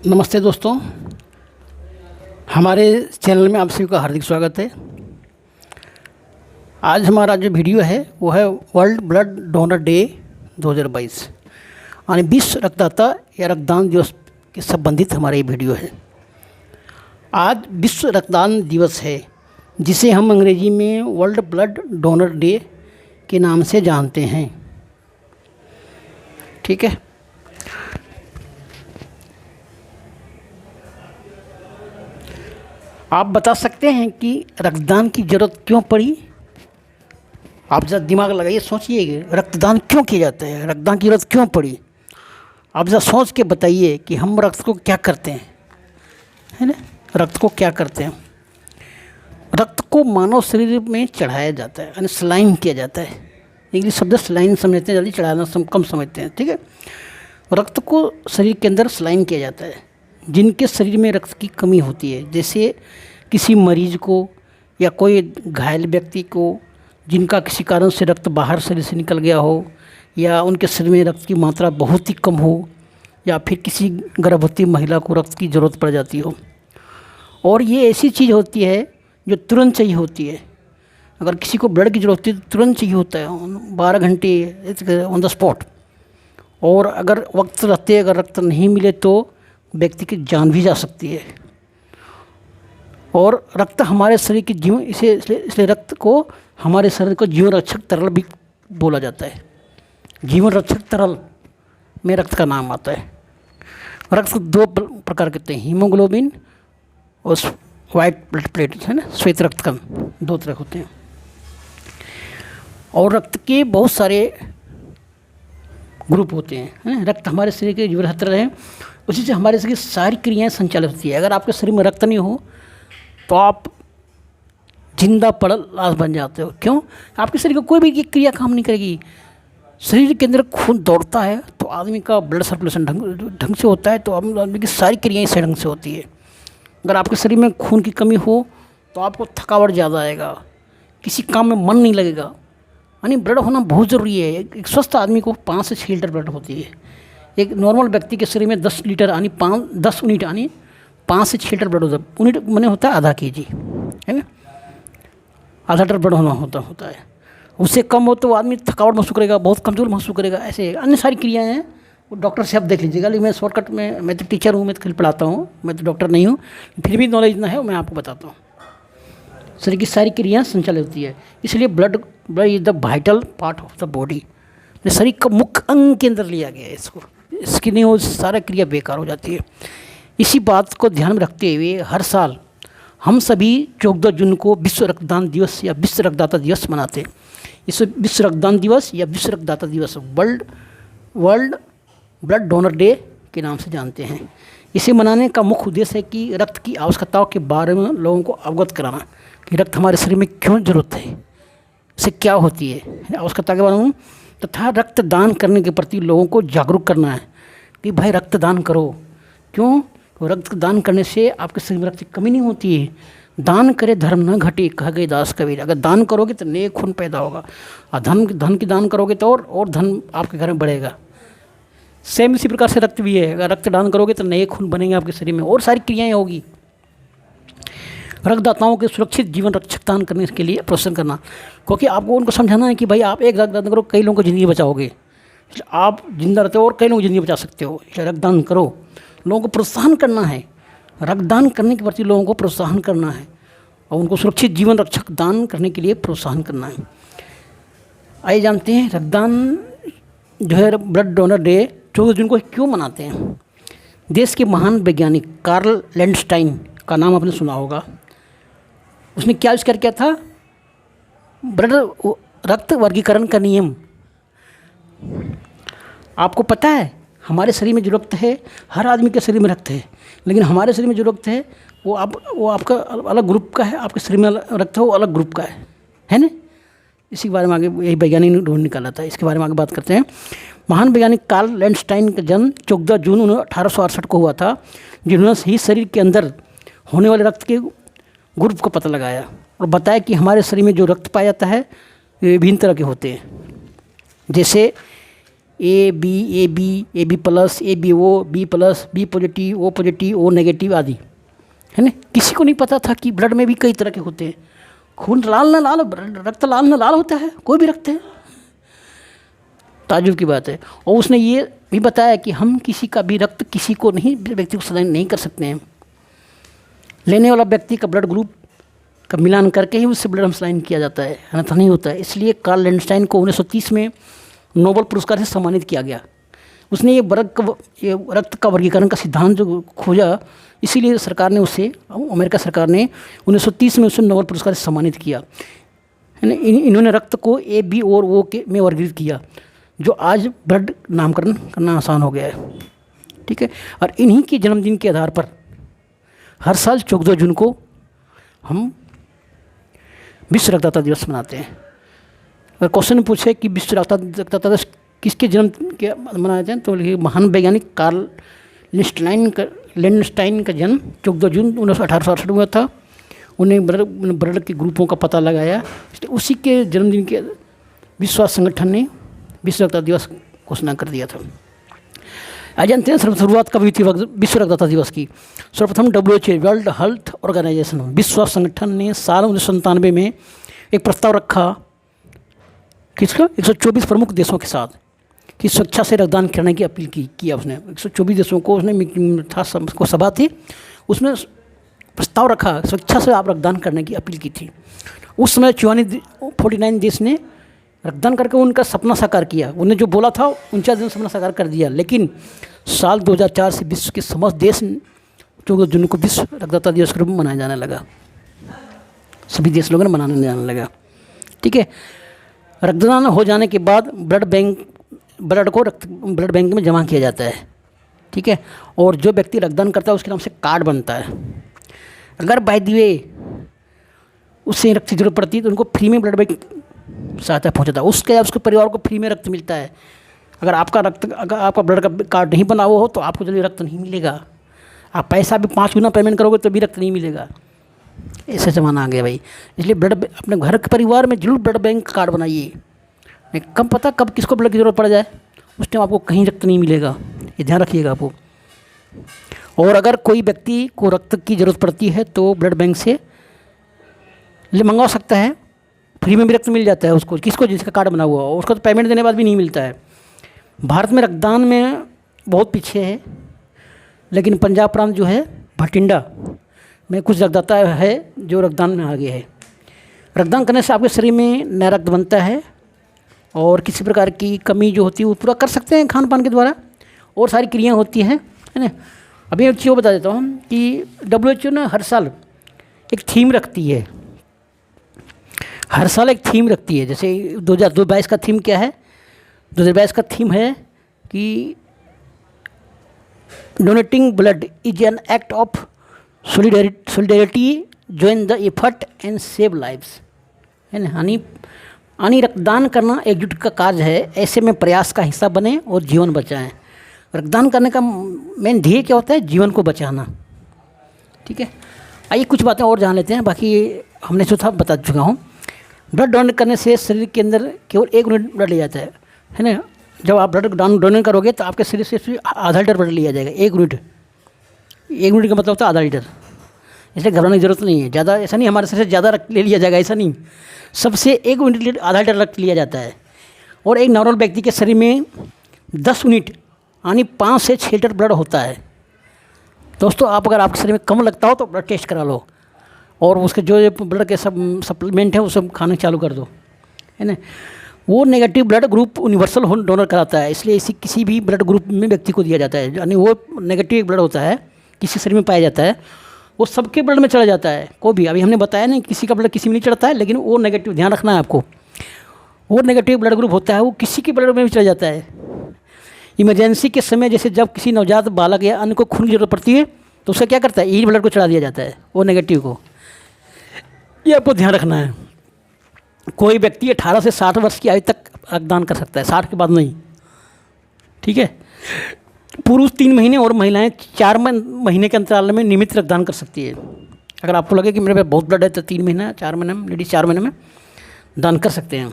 नमस्ते दोस्तों, हमारे चैनल में आप सभी का हार्दिक स्वागत है। आज हमारा जो वीडियो है वो है वर्ल्ड ब्लड डोनर डे 2022 यानी विश्व रक्तदाता या रक्तदान दिवस के संबंधित हमारा ये वीडियो है। आज विश्व रक्तदान दिवस है, जिसे हम अंग्रेजी में वर्ल्ड ब्लड डोनर डे के नाम से जानते हैं। ठीक है। आप बता सकते हैं कि रक्तदान की ज़रूरत क्यों पड़ी? आप ज़रा दिमाग लगाइए, सोचिए रक्तदान क्यों किया जाता है, रक्तदान की ज़रूरत क्यों पड़ी। आप ज़रा सोच के बताइए कि हम रक्त को क्या करते हैं, है ना। रक्त को क्या करते हैं? रक्त को मानव शरीर में चढ़ाया जाता है, यानी सलाइन किया जाता है। इंग्लिश शब्द सलाइन समझते हैं, जल्दी चढ़ाना कम समझते हैं। ठीक है। रक्त को शरीर के अंदर सलाइन किया जाता है। जिनके शरीर में रक्त की कमी होती है, जैसे किसी मरीज को या कोई घायल व्यक्ति को जिनका किसी कारण से रक्त बाहर शरीर से निकल गया हो, या उनके शरीर में रक्त की मात्रा बहुत ही कम हो, या फिर किसी गर्भवती महिला को रक्त की ज़रूरत पड़ जाती हो। और ये ऐसी चीज़ होती है जो तुरंत चाहिए होती है। अगर किसी को ब्लड की ज़रूरत होती है तो तुरंत चाहिए होता है, 12 घंटे ऑन द स्पॉट। और अगर वक्त रहते अगर रक्त नहीं मिले तो व्यक्ति की जान भी जा सकती है। और रक्त हमारे शरीर की जीवन इसलिए रक्त को हमारे शरीर को जीवन रक्षक तरल भी बोला जाता है। जीवन रक्षक तरल में रक्त का नाम आता है। रक्त दो प्रकार के होते हैं, हीमोग्लोबिन और वाइट ब्लड प्लेट्स, है ना, श्वेत रक्त कण, दो तरह होते हैं। और रक्त के बहुत सारे ग्रुप होते हैं। रक्त हमारे शरीर के जीवन रहे हैं, उसी से हमारे शरीर की सारी क्रियाएं संचालित होती है। अगर आपके शरीर में रक्त नहीं हो तो आप जिंदा पड़ा लाश बन जाते हो। क्यों? आपके शरीर का कोई भी क्रिया काम नहीं करेगी। शरीर के अंदर खून दौड़ता है तो आदमी का ब्लड सर्कुलेशन ढंग से होता है, तो आदमी की सारी क्रियाएं इसी ढंग से होती है। अगर आपके शरीर में खून की कमी हो तो आपको थकावट ज़्यादा आएगा, किसी काम में मन नहीं लगेगा। यानी ब्लड होना बहुत ज़रूरी है। एक स्वस्थ आदमी को 5 से 6 लीटर ब्लड होती है। एक नॉर्मल व्यक्ति के शरीर में 10 लीटर यानी 10 यूनिट यानी 5 से 6 लीटर ब्लड होता है। यूनिट मैंने होता है आधा kg, है ना, आधा लीटर ब्लड होता है। उससे कम हो तो आदमी थकावट महसूस करेगा, बहुत कमज़ोर महसूस करेगा। ऐसे अन्य सारी क्रियाएं हैं, वो डॉक्टर से आप देख लीजिएगा। लेकिन मैं शॉर्टकट में, मैं तो टीचर हूँ, मैं तो खाली पढ़ाता हूँ, मैं तो डॉक्टर नहीं हूँ, फिर भी नॉलेज ना है मैं आपको बताता हूँ। शरीर की सारी क्रियाएँ संचालित होती है, इसलिए blood is the vital part of the body. शरीर का मुख्य अंग के अंदर लिया गया है इसको। इसकी नहीं हो सारा क्रिया बेकार हो जाती है। इसी बात को ध्यान में रखते हुए हर साल हम सभी 14 जून को विश्व रक्तदान दिवस या विश्व रक्तदाता दिवस मनाते हैं। इस विश्व रक्तदान दिवस या विश्व रक्तदाता दिवस वर्ल्ड ब्लड डोनर डे के नाम से जानते हैं। इसे मनाने का मुख्य उद्देश्य है कि रक्त की आवश्यकताओं के बारे में लोगों को अवगत कराना कि रक्त हमारे शरीर में क्यों ज़रूरत है, इससे क्या होती है, आवश्यकता के बारे में, तथा रक्तदान करने के प्रति लोगों को जागरूक करना है कि भाई रक्तदान करो। क्यों? तो रक्तदान करने से आपके शरीर में रक्त की कमी नहीं होती है। दान करे धर्म न घटे, कह गए दास कबीर। अगर दान करोगे तो नेक खून पैदा होगा, और धन की दान करोगे तो और धन आपके घर में बढ़ेगा। सेम इसी प्रकार से रक्त भी है। अगर रक्तदान करोगे तो नए खून बनेंगे आपके शरीर में और सारी क्रियाएँ होगी। रक्तदाताओं के सुरक्षित जीवन रक्षकदान करने के लिए प्रोत्साहन करना, क्योंकि आपको उनको समझाना है कि भाई आप एक रक्तदान करो, कई लोगों को ज़िंदगी बचाओगे। आप जिंदा रहते हो और कई लोगों की ज़िंदगी बचा सकते हो। इसलिए रक्तदान करो, लोगों को प्रोत्साहन करना है। रक्तदान करने के प्रति लोगों को प्रोत्साहन करना है और उनको सुरक्षित जीवन रक्षक दान करने के लिए प्रोत्साहन करना है। आइए जानते हैं रक्तदान जो है ब्लड डोनर डे 14 जून को क्यों मनाते हैं। देश के महान वैज्ञानिक कार्ल लैंडस्टाइन का नाम आपने सुना होगा। उसने क्या आविष्कार किया था? ब्लड रक्त वर्गीकरण का नियम। आपको पता है हमारे शरीर में जो रक्त है, हर आदमी के शरीर में रक्त है, लेकिन हमारे शरीर में जो रक्त है वो आपका अलग ग्रुप का है, आपके शरीर में रक्त है वो अलग ग्रुप का है ना। इसी के बारे में आगे यही वैज्ञानिक ने ढूंढ निकाला था। इसके बारे में आगे बात करते हैं। महान वैज्ञानिक कार्ल लैंडस्टाइन का जन्म 14 जून 1868 को हुआ था, जिन्होंने ही शरीर के अंदर होने वाले रक्त के ग्रुप का पता लगाया और बताया कि हमारे शरीर में जो रक्त पाया जाता है वे विभिन्न तरह के होते हैं। जैसे A B plus, A B O, B plus, B positive, O negative आदि, है ना। किसी को नहीं पता था कि ब्लड में भी कई तरह के होते हैं। खून लाल न लाल, रक्त लाल न लाल होता है, कोई भी रक्त है, ताज्जुब की बात है। और उसने ये भी बताया कि हम किसी का भी रक्त किसी को नहीं, व्यक्ति को सलाइन नहीं कर सकते हैं। लेने वाला व्यक्ति का ब्लड ग्रुप का मिलान करके ही उससे ब्लड हम सलाइन किया जाता है, अन्यथा नहीं होता है। इसलिए कार्ल लैंडस्टाइन को 1930 में नोबेल पुरस्कार से सम्मानित किया गया। उसने ये रक्त का वर्गीकरण का सिद्धांत जो खोजा, इसीलिए सरकार ने उसे, अमेरिका सरकार ने 1930 में उसे नोबेल पुरस्कार से सम्मानित किया, है ना। इन्होंने रक्त को ए, बी और ओ के में वर्गीकृत किया, जो आज ब्लड नामकरण करना आसान हो गया है, ठीक है। और इन्हीं के जन्मदिन के आधार पर हर साल 14 जून को हम विश्व रक्तदाता दिवस मनाते हैं। अगर क्वेश्चन पूछे कि विश्व रक्तदाता दिवस किसके जन्म के मनाया जाए, तो महान वैज्ञानिक कार्ल लैंडस्टाइन का जन्म 14 जून 1868 में हुआ था। उन्हें ब्लड के ग्रुपों का पता लगाया, उसी के जन्मदिन के विश्व स्वास्थ्य संगठन ने विश्व रक्तदाता दिवस घोषणा कर दिया था। आज जानते हैं शुरुआत कब हुई थी विश्व रक्तदाता दिवस की। सर्वप्रथम WHO वर्ल्ड हेल्थ ऑर्गेनाइजेशन, विश्व स्वास्थ्य संगठन ने साल 1997 में एक प्रस्ताव रखा, किसका, 124 प्रमुख देशों के साथ, कि स्वेच्छा से रक्तदान करने की अपील किया उसने। 124 देशों को उसने था, को सभा थी, उसमें प्रस्ताव रखा, स्वेच्छा से आप रक्तदान करने की अपील की थी। उस समय 49 देश ने रक्तदान करके उनका सपना साकार किया। उन्हें जो बोला था 49 दिन सपना साकार कर दिया। लेकिन साल 2004 से विश्व के समस्त देश 14 जून को विश्व रक्तदाता दिवस के रूप में मनाया जाने लगा, सभी देश लोगों ने मनाने जाने लगा, ठीक है। रक्तदान हो जाने के बाद ब्लड को ब्लड बैंक में जमा किया जाता है, ठीक है। और जो व्यक्ति रक्तदान करता है उसके नाम से कार्ड बनता है। अगर बाय द वे उससे रक्त की जरूरत पड़ती है तो उनको फ्री में ब्लड बैंक सहायता पहुँचाता है, उसके परिवार को फ्री में रक्त मिलता है। अगर आपका ब्लड का कार्ड नहीं बना हुआ हो तो आपको जल्दी रक्त नहीं मिलेगा। आप पैसा भी 5 गुना पेमेंट करोगे तो भी रक्त नहीं मिलेगा। ऐसा ज़माना आ गया भाई। इसलिए ब्लड अपने घर के परिवार में जरूर ब्लड बैंक कार्ड बनाइए। नहीं कब पता कब किसको ब्लड की ज़रूरत पड़ जाए, उस टाइम आपको कहीं रक्त नहीं मिलेगा, ये ध्यान रखिएगा आपको। और अगर कोई व्यक्ति को रक्त की ज़रूरत पड़ती है तो ब्लड बैंक से मंगवा सकता है, फ्री में भी रक्त मिल जाता है उसको, किसको, जिसका कार्ड बना हुआ हो। उसको तो पेमेंट देने के बाद भी नहीं मिलता है। भारत में रक्तदान में बहुत पीछे है, लेकिन पंजाब प्रांत जो है भटिंडा में कुछ रक्तदाता है जो रक्तदान में आगे है। रक्तदान करने से आपके शरीर में नया रक्त बनता है और किसी प्रकार की कमी जो होती है वो पूरा कर सकते हैं खान पान के द्वारा, और सारी क्रियाएँ होती हैं, है ना। अभी एक चीज़ बता देता हूँ कि WHO ने हर साल एक थीम रखती है, हर साल एक थीम रखती है। जैसे 2022 का थीम क्या है, 2022 का थीम है कि donating blood is an act of solidarity, join the effort and save lives, है ना। यानी रक्तदान करना एकजुट का कार्य है, ऐसे में प्रयास का हिस्सा बने और जीवन बचाएं। रक्तदान करने का मेन ध्येय क्या होता है, जीवन को बचाना, ठीक है। आइए कुछ बातें और जान लेते हैं, बाकी हमने जो था बता चुका हूँ। ब्लड डोनेट करने से शरीर के अंदर केवल 1 यूनिट ब्लड लिया जाता है ना। जब आप ब्लड डोनेट करोगे तो आपके शरीर से आधा लीटर ब्लड लिया जाएगा, 1 यूनिट। 1 यूनिट का मतलब होता है आधा लीटर, इसलिए घबराने की जरूरत नहीं है। ज़्यादा ऐसा नहीं हमारे शरीर से ज़्यादा रक्त ले लिया जाएगा, ऐसा नहीं। सबसे 1 यूनिट आधा लीटर रक्त लिया जाता है। और एक नॉर्मल व्यक्ति के शरीर में 10 यूनिट यानी 5 से 6 लीटर ब्लड होता है। दोस्तों आप अगर आपके शरीर में कम लगता हो तो ब्लड टेस्ट करा लो, और उसके जो ब्लड के सब सप्लीमेंट है वो सब खाने चालू कर दो, है ना। वो negative blood group universal donor कराता है, इसलिए इसी किसी भी ब्लड ग्रुप में व्यक्ति को दिया जाता है। यानी वो नेगेटिव ब्लड होता है किसी शरीर में पाया जाता है, वो सबके ब्लड में चला जाता है। कोई भी, अभी हमने बताया नहीं किसी का ब्लड किसी में नहीं चढ़ता है, लेकिन वो नेगेटिव, ध्यान रखना है आपको, वो नेगेटिव ब्लड ग्रुप होता है, वो किसी के ब्लड में भी चला जाता है। इमरजेंसी के समय जैसे जब किसी नवजात बालक या अन्य को खून की जरूरत पड़ती है तो उसका क्या करता है, यही ब्लड को चढ़ा दिया जाता है, वो नेगेटिव को। ये आपको ध्यान रखना है। कोई व्यक्ति 18 से 60 वर्ष की आयु तक रक्तदान कर सकता है, 60 के बाद नहीं, ठीक है। पुरुष 3 महीने और महिलाएं 4 महीने के अंतराल में नियमित रक्तदान कर सकती है। अगर आपको लगे कि मेरे पास बहुत ब्लड है तो 3 महीना 4 महीने में, लेडीज 4 महीने में दान कर सकते हैं।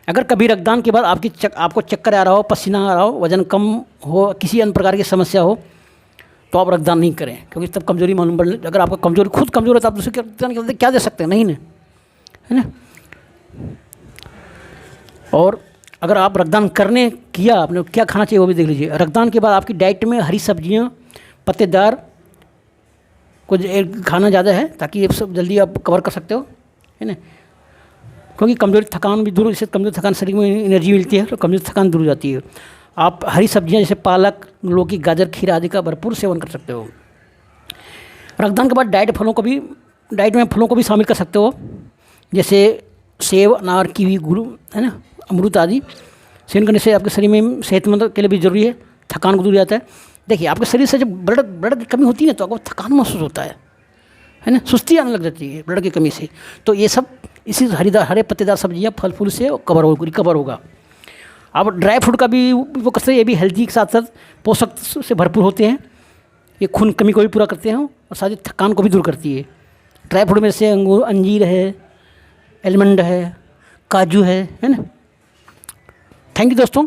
अगर कभी रक्तदान के बाद आपको चक्कर आ रहा हो, पसीना आ रहा हो, वजन कम हो, किसी अन्य प्रकार की समस्या हो, तो आप रक्तदान नहीं करें, क्योंकि तब कमजोरी मालूम पड़े। अगर आपका खुद कमजोर है तो आप दूसरे के रक्तदान क्या दे सकते हैं, नहीं ना, है ना। और अगर आप रक्तदान करने किया, आपने क्या खाना चाहिए वो भी देख लीजिए। रक्तदान के बाद आपकी डाइट में हरी सब्जियां, पत्तेदार कुछ खाना ज़्यादा है, ताकि ये सब जल्दी आप कवर कर सकते हो, है ना। क्योंकि कमजोरी थकान भी दूर, इससे कमजोरी थकान शरीर में एनर्जी मिलती है, तो कमजोरी थकान दूर हो जाती है। आप हरी सब्जियां जैसे पालक, लौकी, गाजर, खीरा आदि का भरपूर सेवन कर सकते हो। रक्तदान के बाद डाइट में फलों को भी शामिल कर सकते हो, जैसे सेब, अनार, कीवी, गुड़, है ना, अमरूद आदि। सेवन करने से आपके शरीर में सेहतमंद के लिए भी जरूरी है, थकान को दूर जाता है। देखिए, आपके शरीर से जब ब्लड की कमी होती है ना, तो आपको थकान महसूस होता है ना, सुस्ती आने लग जाती है ब्लड की कमी से। तो ये सब इसी हरे पत्तेदार सब्जियां, फल फूल से रिकवर होगा। आप ड्राई फ्रूट का भी वो करते हैं, ये भी हेल्दी के साथ साथ पोषक से भरपूर होते हैं। ये खून कमी को भी पूरा करते हैं और साथ ही थकान को भी दूर करती है। ड्राई फ्रूट में से अंजीर है, एलमंड है, काजू है ना। थैंक यू दोस्तों।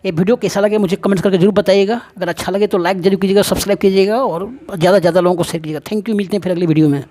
ये वीडियो कैसा लगे मुझे कमेंट्स करके जरूर बताइएगा। अगर अच्छा लगे तो लाइक जरूर कीजिएगा, सब्सक्राइब कीजिएगा और ज़्यादा से ज़्यादा लोगों को शेयर कीजिएगा। थैंक यू, मिलते हैं फिर अगली वीडियो में।